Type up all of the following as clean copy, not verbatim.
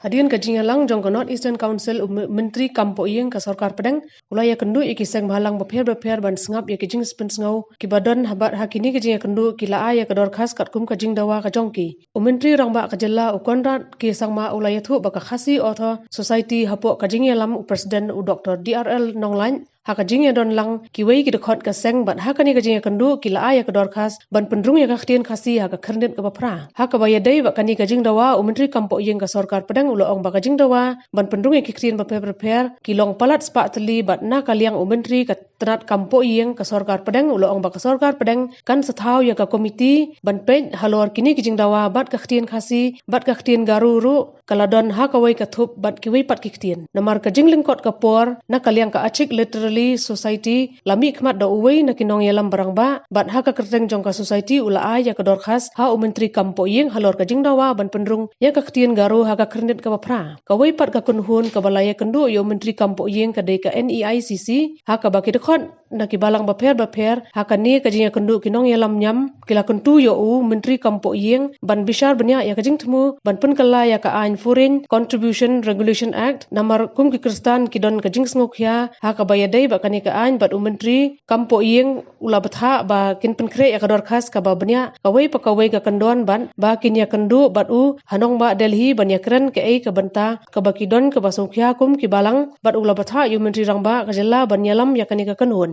Hadian kajing alang jong North Eastern Council Menteri Kampo Iyeng ka Sarkar Padang ulaya kendu ikiseng bahalang beper ban sengap ya kajing spen sengau kibadon habat hakini kajing kendu kila ya kedor khas kat kum kajing dawa ka jongki. Menteri rangba kajela Conrad ki sangma ulaya thu baka khasi author society hapok kajing ialam Presiden Dr. DRL Nonglan hakajing ya don lang kiwei ki dekhot ka seng bat hakani kajing kendu kila ya kedor khas ban pendrung ya khtian khasi ha ka khernet ka bapra hakabaya dei bakani kajing dawa Menteri Kampo Iyeng ka Sarkar Padang ulo ong bakajing dawa ban pendrung ya kikrian baper kilong palat spak teli bat na kaliang Menteri ka tenat Kampo Iyeng ka Sarkar Padang ulo ong baka Sarkar Padang kan sethau ya ka komiti ban pej halor kini kajing dawa bat ka khtian khasi bat ka khtian garu ru kaladon hakawai ka thup bat kiwei pat kiktian namar kajing lingkot ka por na kaliang ka achik literally society lami khmat da uwei na kinong yalam barang ba bat ha ka kerteng jong ka society ula a ya ka dor khas ha Menteri Kampo Iyeng halor kajing dawa ban pendrung ya ka khtian garu ha ka khernet ka bapra ka wei pat ka kunhun ka balaya kendu yo Menteri Kampo Iyeng ka dei ka NEICC ha ka baki dekhot na ki balang baper ha ka ni kajing kendu kinong yalam nyam kila kuntu yo Menteri Kampo Iyeng ban bishar benya ya kajing temu ban pen kala ya ka ain Foreign Contribution Regulation Act namar kum ki khristan ki don kajing sngok ya ha ka bayadai bakani ka ain bat Menteri Kampo Iyeng ula Bthah ba kin penkre ya ka dor khas ka ba benya ka wei pa ka wei ka kandon ban ba kin ya kendu bat hanong ba Delhi ban ya kren ke ei ka Bthah ka ba ki don ka ba songkhya kum ki balang bat ula Bthah yu Menteri rangba ka jella ban yalam ya kani ka kanhun.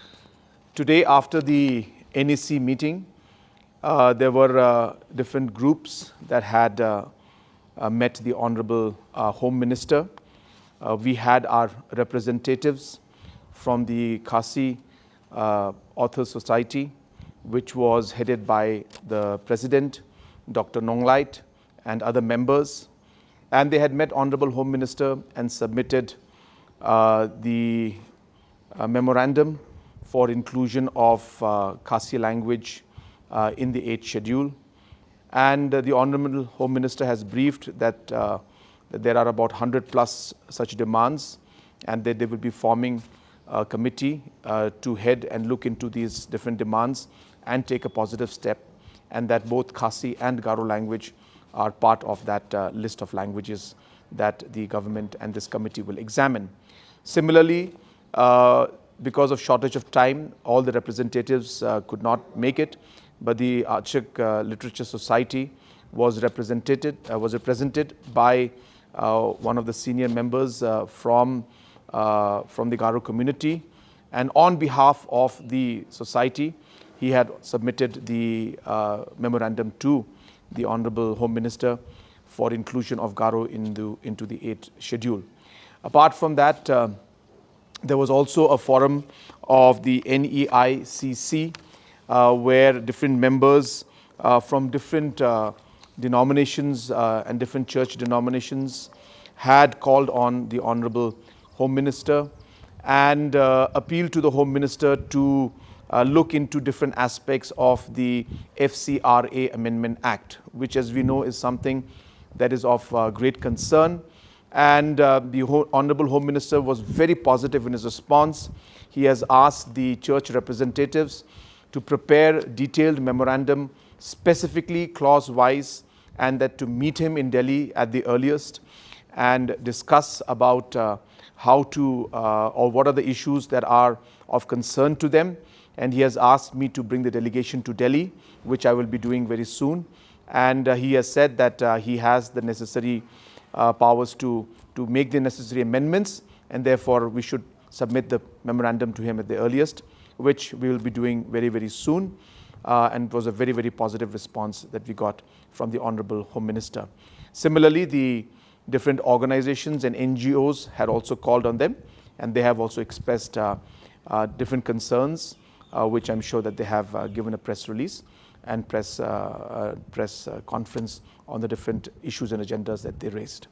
Today, after the NEC meeting, there were different groups that had met the Honorable Home Minister. We had our representatives from the Khasi Author Society, which was headed by the President, Dr. Nonglait, and other members. And they had met Honorable Home Minister and submitted the memorandum for inclusion of Khasi language in the 8th schedule. And the Honorable Home Minister has briefed that there are about 100 plus such demands, and that they will be forming a committee to head and look into these different demands and take a positive step, and that both Khasi and Garo language are part of that list of languages that the government and this committee will examine. Similarly, because of shortage of time, all the representatives could not make it, but the Achik Literature Society was represented by one of the senior members from the Garo community, and on behalf of the society, he had submitted the memorandum to the Honorable Home Minister for inclusion of Garo into the 8th schedule. Apart from that, there was also a forum of the NEICC where different members from different denominations and different church denominations had called on the Honorable Home Minister and appealed to the Home Minister to look into different aspects of the FCRA Amendment Act, which, as we know, is something that is of great concern. And the Honorable Home Minister was very positive in his response. He has asked the church representatives to prepare detailed memorandum, specifically clause-wise, and that to meet him in Delhi at the earliest and discuss about how to or what are the issues that are of concern to them. And he has asked me to bring the delegation to Delhi, which I will be doing very soon. And he has said that he has the necessary powers to make the necessary amendments, and therefore we should submit the memorandum to him at the earliest, which we will be doing very, very soon. And it was a very, very positive response that we got from the Honorable Home Minister. Similarly, the different organizations and NGOs had also called on them, and they have also expressed different concerns, which I'm sure that they have given a press release and press conference on the different issues and agendas that they raised.